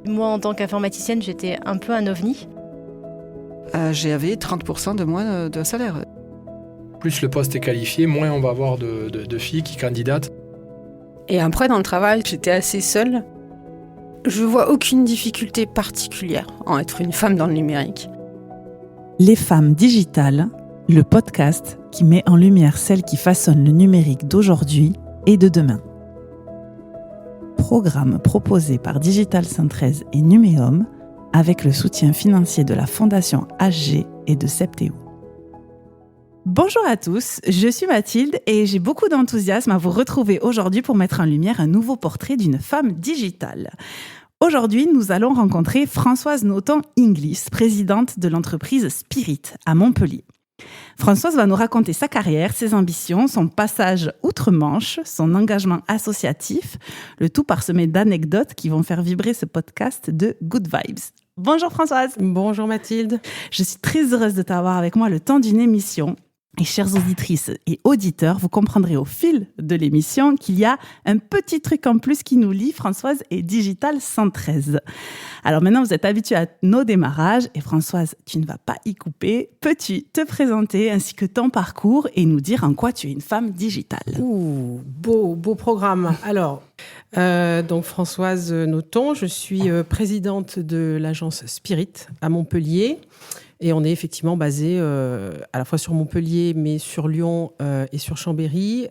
Moi, en tant qu'informaticienne, j'étais un peu un ovni. J'avais 30% de moins de salaire. Plus le poste est qualifié, moins on va avoir de filles qui candidatent. Et après, dans le travail, j'étais assez seule. Je vois aucune difficulté particulière en être une femme dans le numérique. Les femmes digitales, le podcast qui met en lumière celles qui façonnent le numérique d'aujourd'hui et de demain. Programme proposé par Digital 113 et Numéum avec le soutien financier de la Fondation HG et de Septéo. Bonjour à tous, je suis Mathilde et j'ai beaucoup d'enthousiasme à vous retrouver aujourd'hui pour mettre en lumière un nouveau portrait d'une femme digitale. Aujourd'hui, nous allons rencontrer Françoise Noton-Inglis, présidente de l'entreprise Spirit à Montpellier. Françoise va nous raconter sa carrière, ses ambitions, son passage outre-Manche, son engagement associatif, le tout parsemé d'anecdotes qui vont faire vibrer ce podcast de Good Vibes. Bonjour Françoise. Bonjour Mathilde. Je suis très heureuse de t'avoir avec moi le temps d'une émission. Et chères auditrices et auditeurs, vous comprendrez au fil de l'émission qu'il y a un petit truc en plus qui nous lie, Françoise et Digital 113. Alors maintenant, vous êtes habitués à nos démarrages et Françoise, tu ne vas pas y couper. Peux-tu te présenter ainsi que ton parcours et nous dire en quoi tu es une femme digitale ? Beau programme. Alors, donc Françoise Noton, je suis présidente de l'agence Spirit à Montpellier. Et on est effectivement basé à la fois sur Montpellier, mais sur Lyon et sur Chambéry.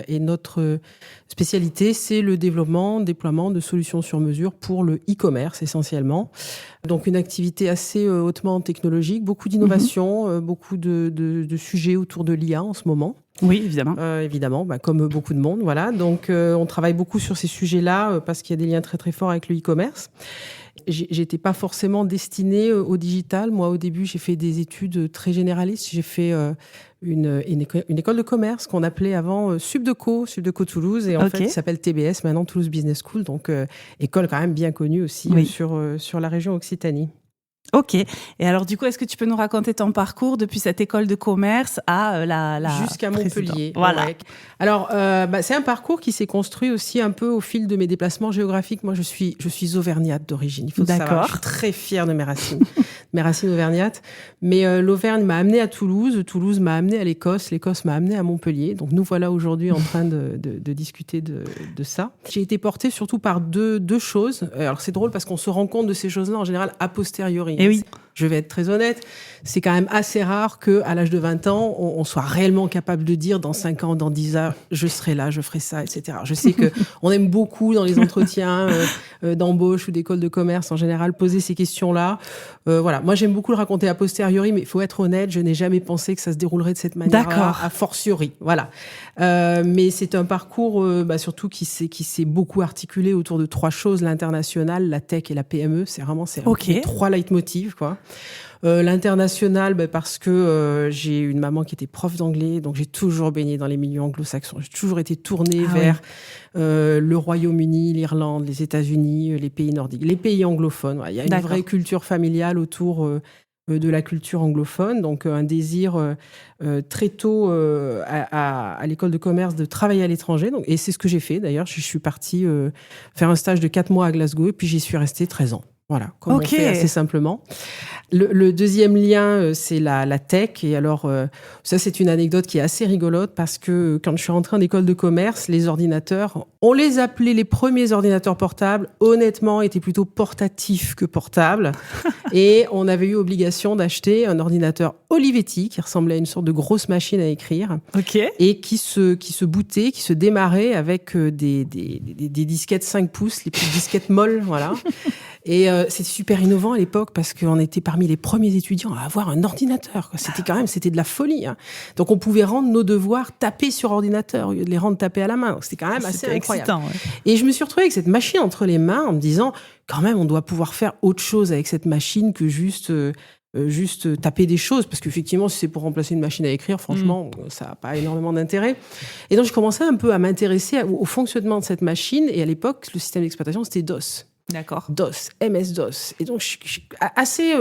Et notre spécialité, c'est le déploiement de solutions sur mesure pour le e-commerce essentiellement. Donc une activité assez hautement technologique, beaucoup d'innovation, beaucoup de sujets autour de l'IA en ce moment. Oui, évidemment. Évidemment, comme beaucoup de monde, voilà. Donc on travaille beaucoup sur ces sujets-là parce qu'il y a des liens très très forts avec le e-commerce. J'étais pas forcément destinée au digital. Moi, au début, j'ai fait des études très généralistes. J'ai fait une école de commerce qu'on appelait avant Subdeco Toulouse, et en fait, il s'appelle TBS, maintenant Toulouse Business School, donc école quand même bien connue aussi sur la région Occitanie. Ok. Et alors, du coup, est-ce que tu peux nous raconter ton parcours depuis cette école de commerce à la jusqu'à Montpellier. Voilà. Ouais. Alors, c'est un parcours qui s'est construit aussi un peu au fil de mes déplacements géographiques. Moi, je suis auvergnate d'origine. Il faut savoir. Je suis très fière de mes racines auvergnates. Mais l'Auvergne m'a amenée à Toulouse. Toulouse m'a amenée à l'Écosse. L'Écosse m'a amenée à Montpellier. Donc, nous voilà aujourd'hui en train de discuter de ça. J'ai été portée surtout par deux choses. Alors, c'est drôle parce qu'on se rend compte de ces choses-là en général a posteriori. Et oui. Je vais être très honnête, c'est quand même assez rare qu'à l'âge de 20 ans, on soit réellement capable de dire dans 5 ans, dans 10 ans, je serai là, je ferai ça, etc. Je sais qu'on aime beaucoup dans les entretiens d'embauche ou d'école de commerce en général poser ces questions-là. Voilà, moi j'aime beaucoup le raconter a posteriori, mais il faut être honnête, je n'ai jamais pensé que ça se déroulerait de cette manière-là, a fortiori. Voilà. Mais c'est un parcours surtout qui s'est beaucoup articulé autour de 3 choses, l'international, la tech et la PME. C'est vraiment les 3 leitmotivs, quoi. L'international, parce que j'ai une maman qui était prof d'anglais, donc j'ai toujours baigné dans les milieux anglo-saxons. J'ai toujours été tournée vers le Royaume-Uni, l'Irlande, les États-Unis, les pays nordiques, les pays anglophones. Ouais, il y a une vraie culture familiale autour de la culture anglophone, donc un désir très tôt à l'école de commerce de travailler à l'étranger. Donc, et c'est ce que j'ai fait d'ailleurs. Je suis partie faire un stage de 4 mois à Glasgow et puis j'y suis restée 13 ans. Voilà, comme on fait assez simplement. Le deuxième lien, c'est la tech. Et alors, ça, c'est une anecdote qui est assez rigolote parce que quand je suis rentrée en école de commerce, les ordinateurs, on les appelait les premiers ordinateurs portables, honnêtement, étaient plutôt portatifs que portables. Et on avait eu obligation d'acheter un ordinateur Olivetti qui ressemblait à une sorte de grosse machine à écrire. Et qui se bootait, qui se démarrait avec des disquettes 5 pouces, les petites disquettes molles, voilà. Et c'était super innovant à l'époque parce qu'on était parmi les premiers étudiants à avoir un ordinateur, quoi. C'était de la folie, hein. Donc on pouvait rendre nos devoirs tapés sur ordinateur au lieu de les rendre tapés à la main. Donc c'était quand même assez incroyable. Excitant, ouais. Et je me suis retrouvée avec cette machine entre les mains en me disant quand même on doit pouvoir faire autre chose avec cette machine que juste taper des choses, parce qu'effectivement si c'est pour remplacer une machine à écrire, franchement ça n'a pas énormément d'intérêt. Et donc je commençais un peu à m'intéresser au fonctionnement de cette machine, et à l'époque le système d'exploitation c'était DOS. D'accord. DOS, MS-DOS. Et donc, je suis assez,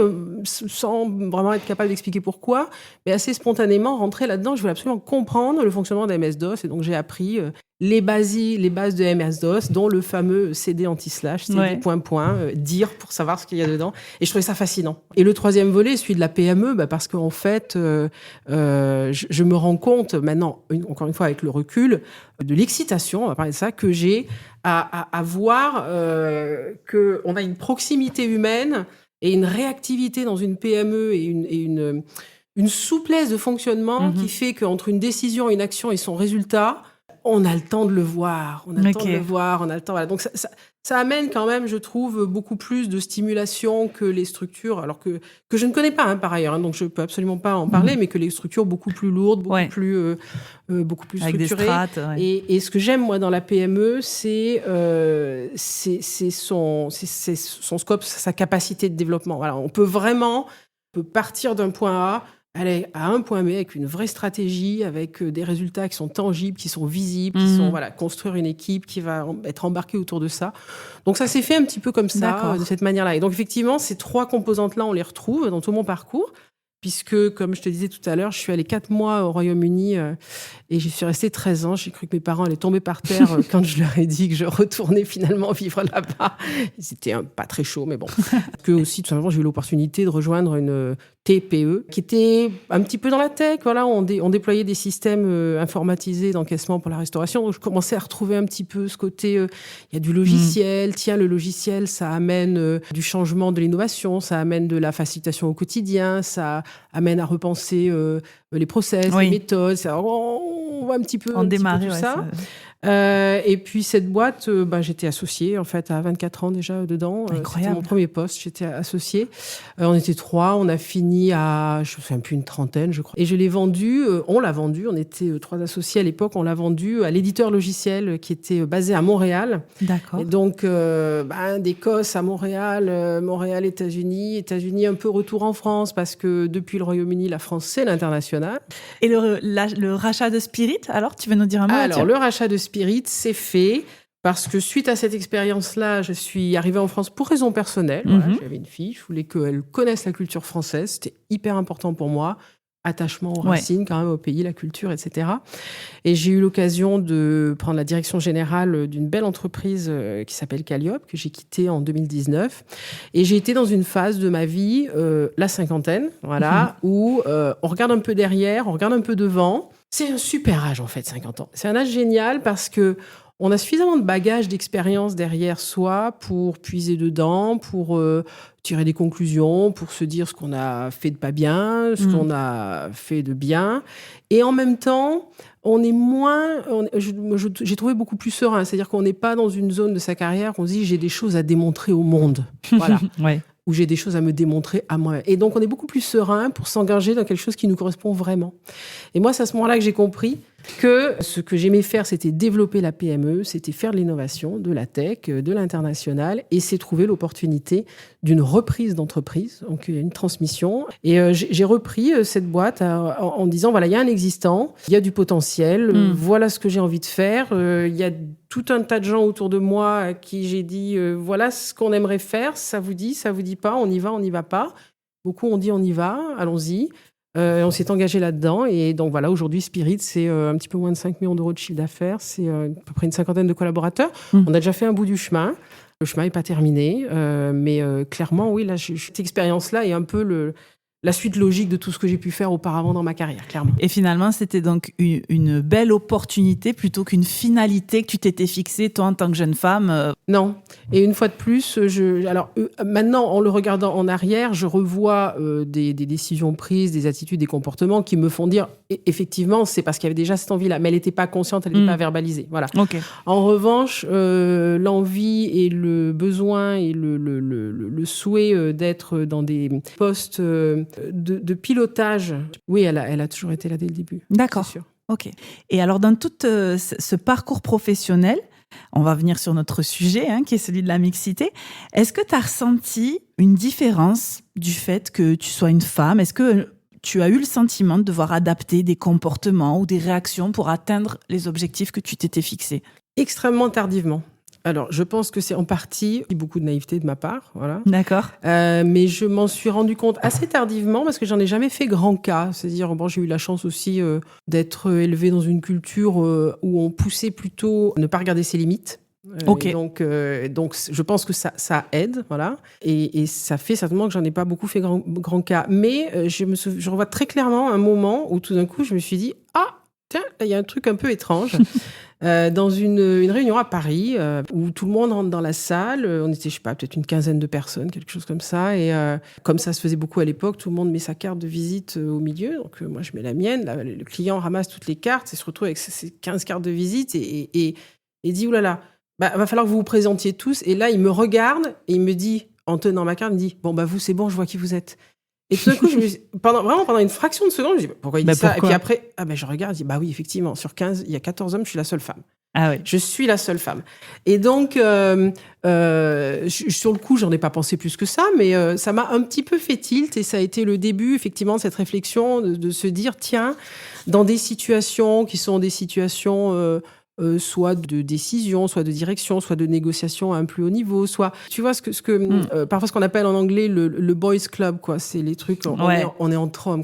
sans vraiment être capable d'expliquer pourquoi, mais assez spontanément rentrée là-dedans. Je voulais absolument comprendre le fonctionnement de MS-DOS. Et donc, j'ai appris les bases de MS-DOS, dont le fameux CD anti-slash, CD ... dire pour savoir ce qu'il y a dedans. Et je trouvais ça fascinant. Et le troisième volet, celui de la PME, parce qu'en fait, je me rends compte maintenant, encore une fois avec le recul, de l'excitation, on va parler de ça, que j'ai à voir qu'on a une proximité humaine et une réactivité dans une PME et une souplesse de fonctionnement qui fait qu'entre une décision, une action et son résultat, on a le temps de le voir, on a le temps de le voir, on a le temps. Voilà. Donc ça amène quand même, je trouve, beaucoup plus de stimulation que les structures, alors que je ne connais pas par ailleurs, donc je peux absolument pas en parler, mais que les structures beaucoup plus lourdes, beaucoup plus structurées. Avec des strates. Et ce que j'aime moi dans la PME, c'est son scope, sa capacité de développement. Voilà, on peut partir d'un point A, aller à un point B avec une vraie stratégie, avec des résultats qui sont tangibles, qui sont visibles, qui sont construire une équipe qui va être embarquée autour de ça. Donc ça s'est fait un petit peu comme ça, de cette manière-là. Et donc effectivement, ces trois composantes-là, on les retrouve dans tout mon parcours, puisque, comme je te disais tout à l'heure, je suis allée 4 mois au Royaume-Uni et j'y suis restée 13 ans. J'ai cru que mes parents allaient tomber par terre quand je leur ai dit que je retournais finalement vivre là-bas. C'était pas très chaud, mais bon. Que aussi, tout simplement, j'ai eu l'opportunité de rejoindre une TPE qui était un petit peu dans la tech. Voilà, on déployait des systèmes informatisés d'encaissement pour la restauration. Donc, je commençais à retrouver un petit peu ce côté, il y a du logiciel. Tiens, le logiciel, ça amène du changement, de l'innovation, ça amène de la facilitation au quotidien, ça amène à repenser les process, les méthodes. On voit un petit peu, tout ça. Et puis cette boîte, j'étais associée en fait à 24 ans déjà dedans. C'était mon premier poste, j'étais associée. On était 3, on a fini à, je me souviens plus, une trentaine je crois. Et je l'ai vendu, on l'a vendu, on était 3 associés à l'époque, on l'a vendu à l'éditeur logiciel qui était basé à Montréal. D'accord. Et donc d'Écosse à Montréal, Montréal, États-Unis, un peu retour en France parce que depuis le Royaume-Uni, la France c'est l'international. Et le rachat de Spirit, alors tu veux nous dire un mot? Alors le rachat de Spirit, c'est fait parce que suite à cette expérience-là, je suis arrivée en France pour raisons personnelles. Voilà, j'avais une fille, je voulais qu'elle connaisse la culture française. C'était hyper important pour moi. Attachement aux racines, quand même, au pays, la culture, etc. Et j'ai eu l'occasion de prendre la direction générale d'une belle entreprise qui s'appelle Calliope, que j'ai quittée en 2019. Et j'ai été dans une phase de ma vie, la cinquantaine, où on regarde un peu derrière, on regarde un peu devant. C'est un super âge, en fait, 50 ans. C'est un âge génial parce que on a suffisamment de bagages, d'expérience derrière soi pour puiser dedans, pour tirer des conclusions, pour se dire ce qu'on a fait de pas bien, ce qu'on a fait de bien. Et en même temps, on est j'ai trouvé beaucoup plus serein. C'est-à-dire qu'on n'est pas dans une zone de sa carrière où on se dit « j'ai des choses à démontrer au monde ». Voilà. Où j'ai des choses à me démontrer à moi. Et donc, on est beaucoup plus serein pour s'engager dans quelque chose qui nous correspond vraiment. Et moi, c'est à ce moment-là que j'ai compris que ce que j'aimais faire, c'était développer la PME, c'était faire de l'innovation, de la tech, de l'international, et c'est trouver l'opportunité d'une reprise d'entreprise, donc il y a une transmission. Et j'ai repris cette boîte en disant, voilà, il y a un existant, il y a du potentiel, voilà ce que j'ai envie de faire, il y a tout un tas de gens autour de moi à qui j'ai dit, voilà ce qu'on aimerait faire, ça vous dit pas, on y va pas. Beaucoup ont dit, on y va, allons-y. On s'est engagé là-dedans et donc voilà, aujourd'hui Spirit c'est un petit peu moins de 5 millions d'euros de chiffre d'affaires, c'est à peu près une 50aine de collaborateurs. On a déjà fait un bout du chemin, le chemin n'est pas terminé, mais clairement oui, là, cette expérience-là est un peu la suite logique de tout ce que j'ai pu faire auparavant dans ma carrière, clairement. Et finalement, c'était donc une belle opportunité plutôt qu'une finalité que tu t'étais fixée, toi, en tant que jeune femme. Non. Et une fois de plus, maintenant, en le regardant en arrière, je revois des décisions prises, des attitudes, des comportements qui me font dire, effectivement, c'est parce qu'il y avait déjà cette envie-là, mais elle n'était pas consciente, elle n'était pas verbalisée. Voilà. Okay. En revanche, l'envie et le besoin et le souhait d'être dans des postes de pilotage, oui, elle a toujours été là dès le début. D'accord. C'est sûr. Ok. Et alors, dans tout ce parcours professionnel, on va venir sur notre sujet, qui est celui de la mixité. Est-ce que tu as ressenti une différence du fait que tu sois une femme? Est-ce que tu as eu le sentiment de devoir adapter des comportements ou des réactions pour atteindre les objectifs que tu t'étais fixés? Extrêmement tardivement. Alors, je pense que c'est en partie beaucoup de naïveté de ma part, voilà. D'accord. Mais je m'en suis rendu compte assez tardivement parce que j'en ai jamais fait grand cas. C'est-à-dire, j'ai eu la chance aussi d'être élevée dans une culture où on poussait plutôt à ne pas regarder ses limites. Ok. Et donc, je pense que ça aide, voilà. Et ça fait certainement que j'en ai pas beaucoup fait grand cas. Mais je revois très clairement un moment où tout d'un coup, je me suis dit, ah, tiens, il y a un truc un peu étrange. Dans une réunion à Paris où tout le monde rentre dans la salle. On était, je sais pas, peut-être une quinzaine de personnes, quelque chose comme ça. Et comme ça se faisait beaucoup à l'époque, tout le monde met sa carte de visite au milieu. Donc moi, je mets la mienne. Là, le client ramasse toutes les cartes et se retrouve avec ses 15 cartes de visite et dit, oulala, va falloir que vous vous présentiez tous. Et là, il me regarde et il me dit, en tenant ma carte, il me dit, bon, vous, c'est bon, je vois qui vous êtes. Et tout d'un coup, pendant une fraction de seconde, je dis, pourquoi il dit ça? Et puis après, je regarde, je dis, oui, effectivement, sur 15, il y a 14 hommes, je suis la seule femme. Ah oui. Je suis la seule femme. Et donc, sur le coup, j'en ai pas pensé plus que ça, mais ça m'a un petit peu fait tilt et ça a été le début, effectivement, de cette réflexion de se dire, tiens, dans des situations qui sont des situations soit de décision, soit de direction, soit de négociation à un plus haut niveau, soit, tu vois, parfois ce qu'on appelle en anglais le boys club, quoi. C'est les trucs, on est entre hommes.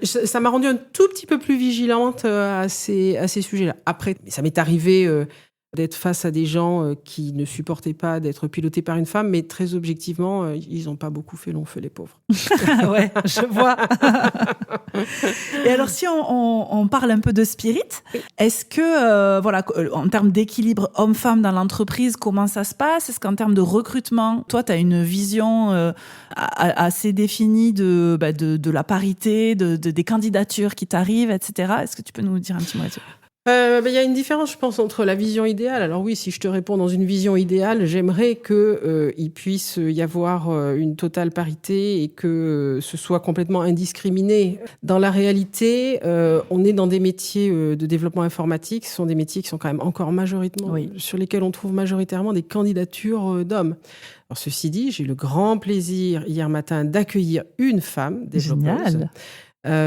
Ça m'a rendu un tout petit peu plus vigilante à ces sujets-là. Après, ça m'est arrivé d'être face à des gens qui ne supportaient pas d'être pilotés par une femme, mais très objectivement, ils n'ont pas beaucoup fait long feu, les pauvres. Ouais, je vois. Et alors, si on parle un peu de spirit, est-ce que, en termes d'équilibre homme-femme dans l'entreprise, comment ça se passe? Est-ce qu'en termes de recrutement, toi, tu as une vision assez définie de la parité, des candidatures qui t'arrivent, etc. Est-ce que tu peux nous dire un petit mot là-dessus? Il y a une différence, je pense, entre la vision idéale. Alors oui, si je te réponds dans une vision idéale, j'aimerais qu'il puisse y avoir une totale parité et que ce soit complètement indiscriminé. Dans la réalité, on est dans des métiers de développement informatique. Ce sont des métiers qui sont quand même encore majoritairement, sur lesquels on trouve majoritairement des candidatures d'hommes. Alors, ceci dit, j'ai eu le grand plaisir hier matin d'accueillir une femme développeuse. Génial.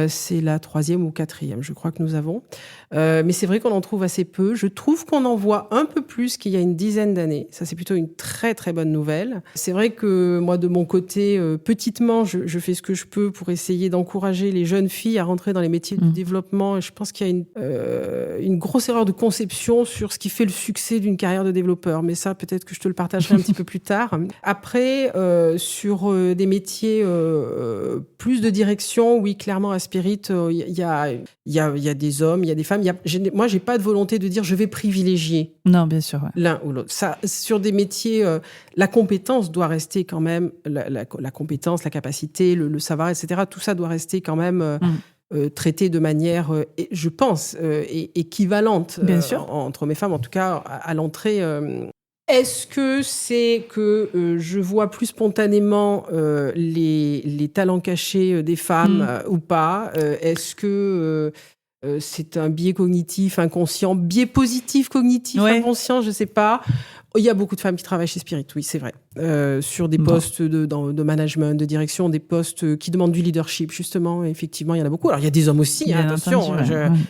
C'est la 3e ou 4e, je crois que nous avons. Mais c'est vrai qu'on en trouve assez peu. Je trouve qu'on en voit un peu plus qu'il y a une dizaine d'années. Ça, c'est plutôt une très, très bonne nouvelle. C'est vrai que moi, de mon côté, petitement, je fais ce que je peux pour essayer d'encourager les jeunes filles à rentrer dans les métiers du développement. Et je pense qu'il y a une grosse erreur de conception sur ce qui fait le succès d'une carrière de développeur. Mais ça, peut-être que je te le partagerai un petit peu plus tard. Après, sur des métiers plus de direction, oui, clairement, à Spirit, il y a des hommes, il y a des femmes. Moi, j'ai pas de volonté de dire je vais privilégier l'un ou l'autre. Ça, sur des métiers, la compétence doit rester quand même, la compétence, la capacité, le savoir, etc. Tout ça doit rester quand même traité de manière, je pense, équivalente entre hommes et femmes, en tout cas à l'entrée. Est-ce que c'est que je vois plus spontanément les talents cachés des femmes ou pas? Est-ce que c'est un biais cognitif inconscient, biais positif cognitif inconscient, je sais pas. Il y a beaucoup de femmes qui travaillent chez Spirit, oui, c'est vrai. Sur des postes de management, de direction, des postes qui demandent du leadership, justement. Effectivement, il y en a beaucoup. Alors, il y a des hommes aussi, attention,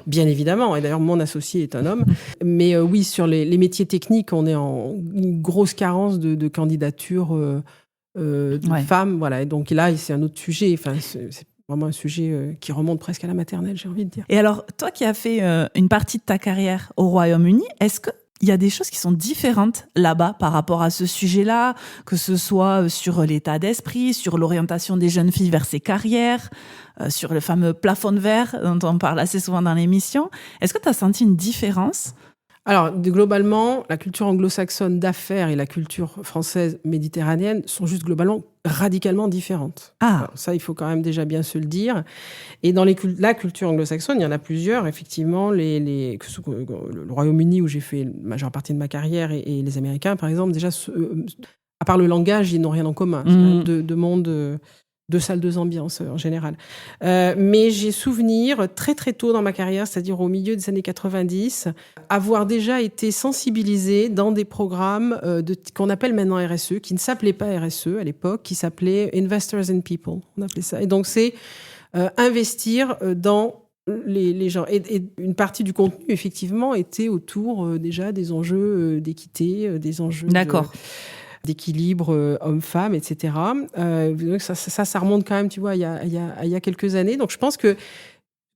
bien évidemment. Et d'ailleurs, mon associé est un homme. Mais oui, sur les métiers techniques, on est en une grosse carence de candidatures de femmes. Voilà. Et donc là, c'est un autre sujet. Enfin, c'est vraiment un sujet qui remonte presque à la maternelle, j'ai envie de dire. Et alors, toi qui as fait une partie de ta carrière au Royaume-Uni, est-ce que il y a des choses qui sont différentes là-bas par rapport à ce sujet-là, que ce soit sur l'état d'esprit, sur l'orientation des jeunes filles vers ces carrières, sur le fameux plafond de verre dont on parle assez souvent dans l'émission. Est-ce que tu as senti une différence ? Alors, globalement, la culture anglo-saxonne d'affaires et la culture française méditerranéenne sont juste globalement radicalement différentes. Alors, ça, il faut quand même déjà bien se le dire. Et dans la culture anglo-saxonne, il y en a plusieurs. Effectivement, le Royaume-Uni, où j'ai fait la majeure partie de ma carrière, et les Américains, par exemple, déjà, à part le langage, ils n'ont rien en commun. C'est quand même deux mondes... deux salles, deux ambiances en général. Mais j'ai souvenir, très très tôt dans ma carrière, c'est-à-dire au milieu des années 90, avoir déjà été sensibilisée dans des programmes qu'on appelle maintenant RSE, qui ne s'appelaient pas RSE à l'époque, qui s'appelaient Investors in People, on appelait ça. Et donc c'est investir dans les gens. Et une partie du contenu, effectivement, était autour déjà des enjeux d'équité, des enjeux d'équilibre homme-femme, etc. Ça remonte quand même, tu vois, il y a quelques années. Donc, je pense que,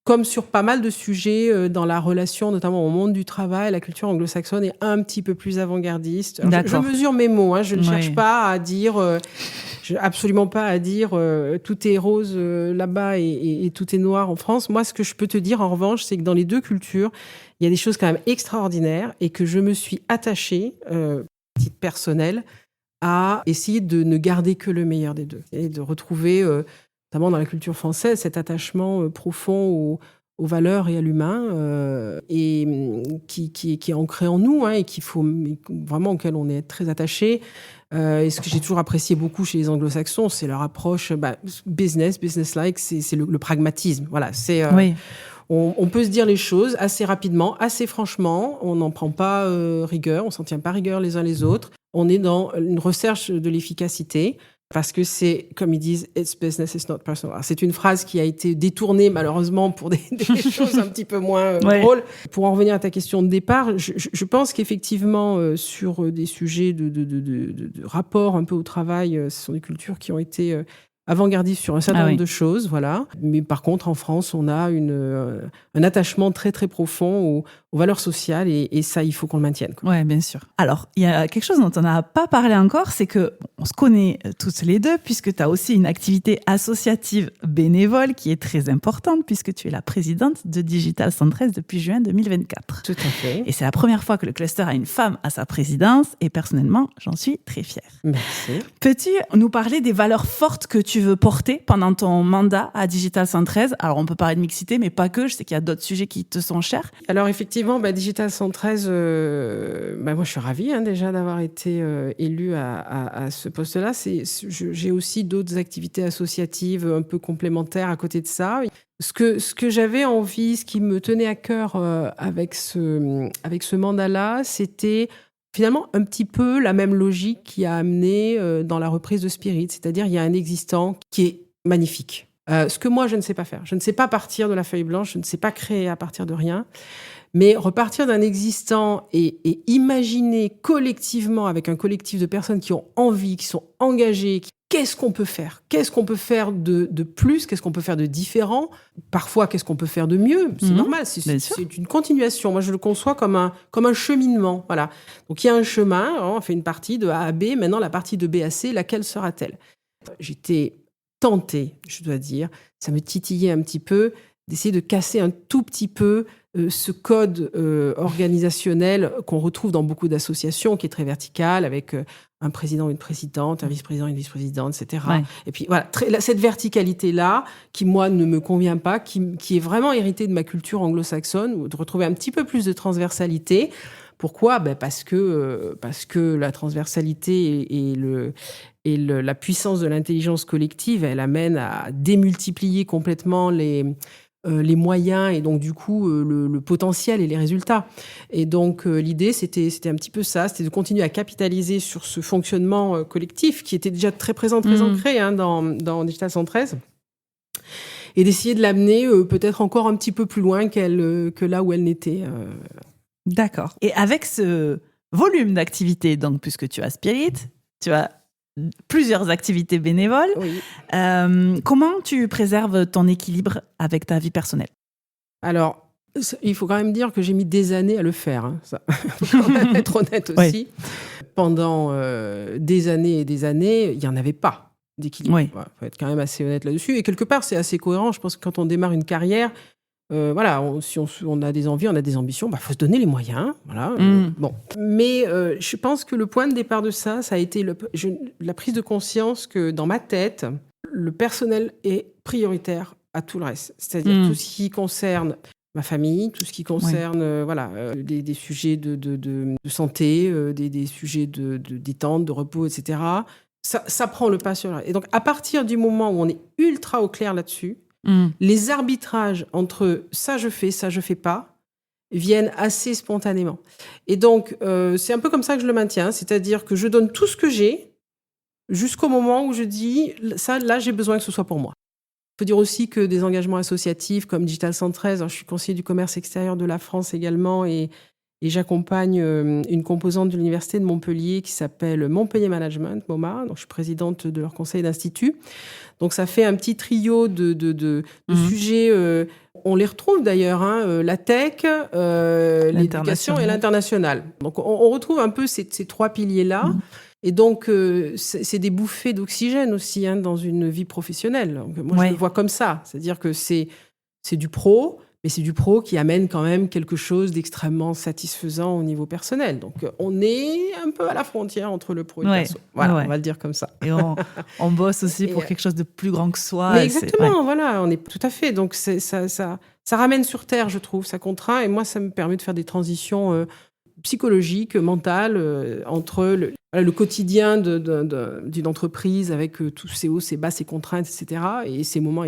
comme sur pas mal de sujets dans la relation, notamment au monde du travail, la culture anglo-saxonne est un petit peu plus avant-gardiste. Alors, je mesure mes mots, je ne cherche pas à dire, absolument pas à dire tout est rose là-bas et tout est noir en France. Moi, ce que je peux te dire en revanche, c'est que dans les deux cultures, il y a des choses quand même extraordinaires et que je me suis attachée, à titre personnel, à essayer de ne garder que le meilleur des deux et de retrouver, notamment dans la culture française, cet attachement profond aux valeurs et à l'humain et qui est ancré en nous et qu'il faut vraiment, auquel on est très attaché. Et ce que j'ai toujours apprécié beaucoup chez les anglo-saxons, c'est leur approche business-like, c'est le pragmatisme. Voilà, c'est... On peut se dire les choses assez rapidement, assez franchement. On n'en prend pas rigueur, on s'en tient pas rigueur les uns les autres. On est dans une recherche de l'efficacité parce que c'est, comme ils disent, « it's business, it's not personal ». C'est une phrase qui a été détournée malheureusement pour des choses un petit peu moins drôles. Pour en revenir à ta question de départ, je pense qu'effectivement, sur des sujets de rapport un peu au travail, ce sont des cultures qui ont été... avant-gardiste sur un certain nombre de choses, voilà. Mais par contre, en France, on a un attachement très, très profond aux valeurs sociales et ça, il faut qu'on le maintienne. Oui, bien sûr. Alors, il y a quelque chose dont on n'a pas parlé encore, c'est qu'on se connaît toutes les deux puisque tu as aussi une activité associative bénévole qui est très importante puisque tu es la présidente de Digital 113 depuis juin 2024. Tout à fait. Et c'est la première fois que le cluster a une femme à sa présidence et personnellement, j'en suis très fière. Merci. Peux-tu nous parler des valeurs fortes que tu veux porter pendant ton mandat à Digital 113 ? Alors, on peut parler de mixité, mais pas que. Je sais qu'il y a d'autres sujets qui te sont chers. Alors, effectivement, Digital 113, moi, je suis ravie déjà d'avoir été élue à ce poste-là. J'ai aussi d'autres activités associatives un peu complémentaires à côté de ça. Ce que j'avais envie, ce qui me tenait à cœur avec ce mandat-là, c'était finalement un petit peu la même logique qui a amené dans la reprise de Spirit. C'est-à-dire, il y a un existant qui est magnifique. Ce que moi, je ne sais pas faire. Je ne sais pas partir de la feuille blanche, je ne sais pas créer à partir de rien. Mais repartir d'un existant et imaginer collectivement, avec un collectif de personnes qui ont envie, qui sont engagées, qu'est-ce qu'on peut faire ? Qu'est-ce qu'on peut faire de plus ? Qu'est-ce qu'on peut faire de différent ? Parfois, qu'est-ce qu'on peut faire de mieux ? C'est normal, c'est une continuation. Moi, je le conçois comme un cheminement. Voilà. Donc, il y a un chemin, on fait une partie de A à B. Maintenant, la partie de B à C, laquelle sera-t-elle ? J'étais tentée, je dois dire, ça me titillait un petit peu, d'essayer de casser un tout petit peu ce code organisationnel qu'on retrouve dans beaucoup d'associations, qui est très vertical, avec un président, une présidente, un vice-président, une vice-présidente, etc. Ouais. Et puis voilà, cette verticalité-là, qui moi ne me convient pas, qui est vraiment héritée de ma culture anglo-saxonne, de retrouver un petit peu plus de transversalité. Pourquoi ? Parce que la transversalité et la puissance de l'intelligence collective, elle amène à démultiplier complètement les moyens et donc du coup le potentiel et les résultats. Et donc l'idée c'était un petit peu ça, c'était de continuer à capitaliser sur ce fonctionnement collectif qui était déjà très présent, très ancré dans Digital 113 et d'essayer de l'amener peut-être encore un petit peu plus loin que là où elle n'était. D'accord. Et avec ce volume d'activités, donc puisque tu as Spirit, tu as plusieurs activités bénévoles. Oui. Comment tu préserves ton équilibre avec ta vie personnelle ? Alors, il faut quand même dire que j'ai mis des années à le faire. Ça, faut quand même être honnête aussi. Oui. Pendant des années et des années, il n'y en avait pas d'équilibre. Il faut être quand même assez honnête là-dessus. Et quelque part, c'est assez cohérent. Je pense que quand on démarre une carrière, si on a des envies, on a des ambitions, faut se donner les moyens, voilà. Bon, mais je pense que le point de départ de ça a été la prise de conscience que dans ma tête, le personnel est prioritaire à tout le reste. C'est-à-dire tout ce qui concerne ma famille, tout ce qui concerne des sujets de santé, des sujets de détente, de repos, etc. Ça prend le pas sur le reste. Et donc, à partir du moment où on est ultra au clair là-dessus, les arbitrages entre ça je fais pas viennent assez spontanément. Et donc, c'est un peu comme ça que je le maintiens, c'est-à-dire que je donne tout ce que j'ai jusqu'au moment où je dis ça, là, j'ai besoin que ce soit pour moi. Il faut dire aussi que des engagements associatifs comme Digital 113, je suis conseiller du commerce extérieur de la France également et j'accompagne une composante de l'Université de Montpellier qui s'appelle Montpellier Management, MoMA. Donc, je suis présidente de leur conseil d'institut. Donc, ça fait un petit trio de sujets. On les retrouve d'ailleurs, la tech, l'éducation et l'international. Donc, on retrouve un peu ces trois piliers-là. Et donc, c'est des bouffées d'oxygène aussi dans une vie professionnelle. Donc, moi, je le vois comme ça. C'est-à-dire que c'est du pro, mais c'est du pro qui amène quand même quelque chose d'extrêmement satisfaisant au niveau personnel. Donc, on est un peu à la frontière entre le pro et le perso. Voilà, on va le dire comme ça. Et on bosse aussi pour quelque chose de plus grand que soi. Mais exactement, voilà, on est tout à fait. Donc, ça ramène sur terre, je trouve, ça contraint. Et moi, ça me permet de faire des transitions psychologiques, mentales, entre le quotidien d'une entreprise avec tous ses hauts, ses bas, ses contraintes, etc. Et ces moments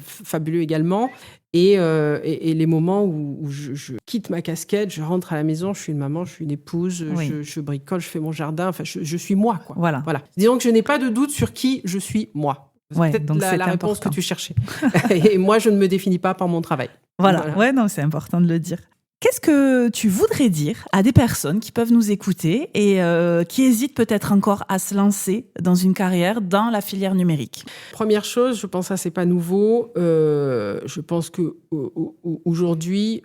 fabuleux également. Et les moments où je quitte ma casquette, je rentre à la maison, je suis une maman, je suis une épouse, je bricole, je fais mon jardin, enfin, je suis moi, quoi. Voilà. Disons que je n'ai pas de doute sur qui je suis moi. C'est peut-être la réponse que tu cherchais. Et moi, je ne me définis pas par mon travail. Voilà. Ouais, non, c'est important de le dire. Qu'est-ce que tu voudrais dire à des personnes qui peuvent nous écouter et qui hésitent peut-être encore à se lancer dans une carrière dans la filière numérique ? Première chose, je pense que ça, c'est pas nouveau. Je pense qu'aujourd'hui,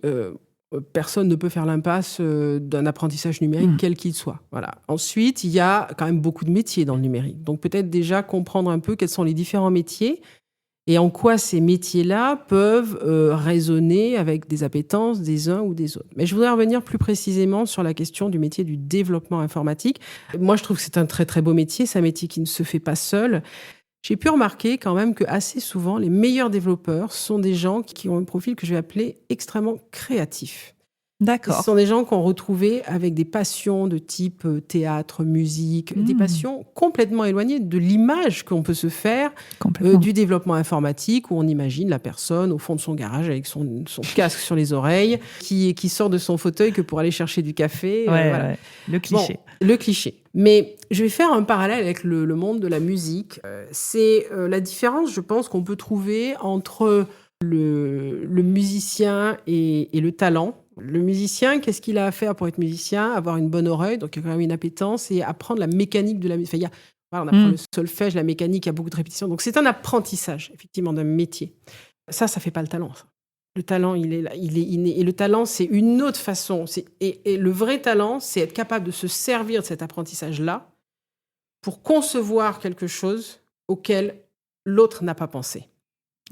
personne ne peut faire l'impasse d'un apprentissage numérique, quel qu'il soit. Voilà. Ensuite, il y a quand même beaucoup de métiers dans le numérique. Donc peut-être déjà comprendre un peu quels sont les différents métiers et en quoi ces métiers-là peuvent résonner avec des appétences des uns ou des autres. Mais je voudrais revenir plus précisément sur la question du métier du développement informatique. Moi, je trouve que c'est un très, très beau métier. C'est un métier qui ne se fait pas seul. J'ai pu remarquer quand même que assez souvent, les meilleurs développeurs sont des gens qui ont un profil que je vais appeler extrêmement créatif. D'accord. Ce sont des gens qu'on retrouvait avec des passions de type théâtre, musique, des passions complètement éloignées de l'image qu'on peut se faire du développement informatique, où on imagine la personne au fond de son garage avec son casque sur les oreilles, qui sort de son fauteuil que pour aller chercher du café. Voilà. Le cliché. Bon, le cliché. Mais je vais faire un parallèle avec le monde de la musique. C'est la différence, je pense, qu'on peut trouver entre le musicien et le talent. Le musicien, qu'est-ce qu'il a à faire pour être musicien ? Avoir une bonne oreille, donc il y a quand même une appétence, et apprendre la mécanique de la musique. Enfin, on apprend le solfège, la mécanique, il y a beaucoup de répétitions. Donc c'est un apprentissage, effectivement, d'un métier. Ça fait pas le talent, ça. Le talent, il est là, il est inné. Et le talent, c'est une autre façon. Et le vrai talent, c'est être capable de se servir de cet apprentissage-là pour concevoir quelque chose auquel l'autre n'a pas pensé.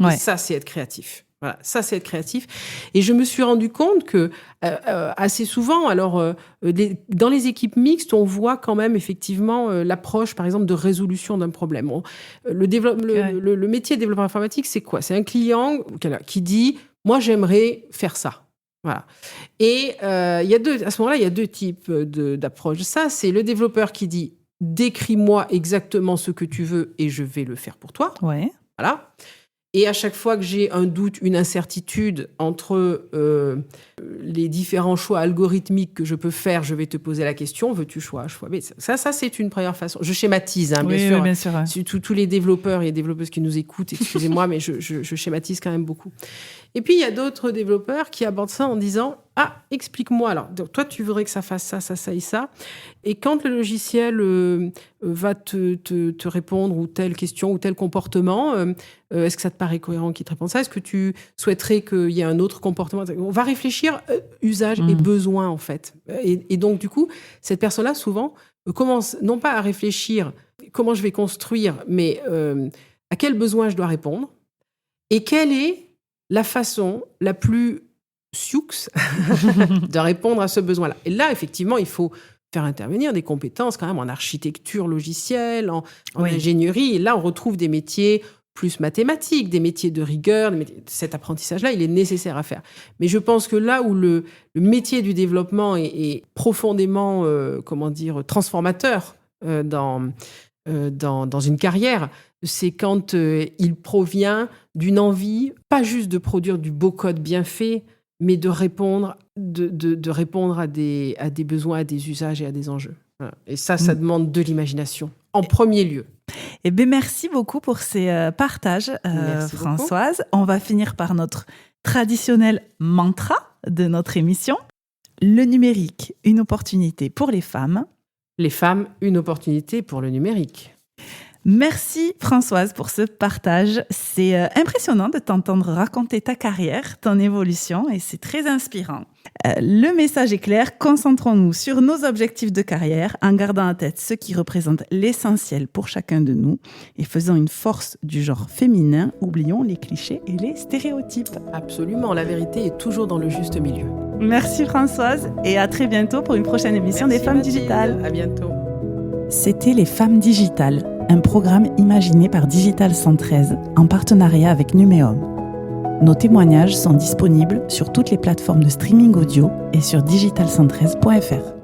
Et ça, c'est être créatif. Voilà, ça, c'est être créatif. Et je me suis rendu compte que assez souvent, alors dans les équipes mixtes, on voit quand même effectivement l'approche, par exemple, de résolution d'un problème. Le métier de développeur informatique, c'est quoi ? C'est un client qui dit « moi, j'aimerais faire ça ». Voilà. Et à ce moment-là, il y a deux types d'approches. Ça, c'est le développeur qui dit « décris-moi exactement ce que tu veux et je vais le faire pour toi ». Ouais. Voilà. Et à chaque fois que j'ai un doute, une incertitude entre les différents choix algorithmiques que je peux faire, je vais te poser la question, veux-tu choix B ? Ça, c'est une première façon. Je schématise, bien sûr. Oui, bien sûr. Tous les développeurs et développeuses qui nous écoutent, excusez-moi, mais je schématise quand même beaucoup. Et puis, il y a d'autres développeurs qui abordent ça en disant « Ah, explique-moi. Alors, toi, tu voudrais que ça fasse ça, ça, ça et ça. Et quand le logiciel va te répondre ou telle question ou tel comportement, est-ce que ça te paraît cohérent qu'il te réponde ça ? Est-ce que tu souhaiterais qu'il y ait un autre comportement ? On va réfléchir usage et besoin, en fait. Et donc, du coup, cette personne-là, souvent, commence non pas à réfléchir comment je vais construire, mais à quel besoin je dois répondre et quelle est la façon la plus sioux de répondre à ce besoin-là. Et là, effectivement, il faut faire intervenir des compétences quand même en architecture logicielle, en ingénierie. Et là, on retrouve des métiers plus mathématiques, des métiers de rigueur. Cet apprentissage-là, il est nécessaire à faire. Mais je pense que là où le métier du développement est profondément, transformateur dans une carrière, c'est quand il provient d'une envie, pas juste de produire du beau code bien fait, mais de répondre à des besoins, à des usages et à des enjeux. Voilà. Et ça demande de l'imagination, en premier lieu. Eh bien, merci beaucoup pour ces partages, Merci Françoise. On va finir par notre traditionnel mantra de notre émission. Le numérique, une opportunité pour les femmes. Les femmes, une opportunité pour le numérique. Merci Françoise pour ce partage. C'est impressionnant de t'entendre raconter ta carrière, ton évolution, et c'est très inspirant. Le message est clair, concentrons-nous sur nos objectifs de carrière en gardant en tête ce qui représente l'essentiel pour chacun de nous et faisant une force du genre féminin, oublions les clichés et les stéréotypes. Absolument, la vérité est toujours dans le juste milieu. Merci Françoise et à très bientôt pour une prochaine émission des Femmes Mathilde. Digitales. À bientôt. C'était Les Femmes Digitales, un programme imaginé par Digital 113 en partenariat avec Numéum. Nos témoignages sont disponibles sur toutes les plateformes de streaming audio et sur digital113.fr.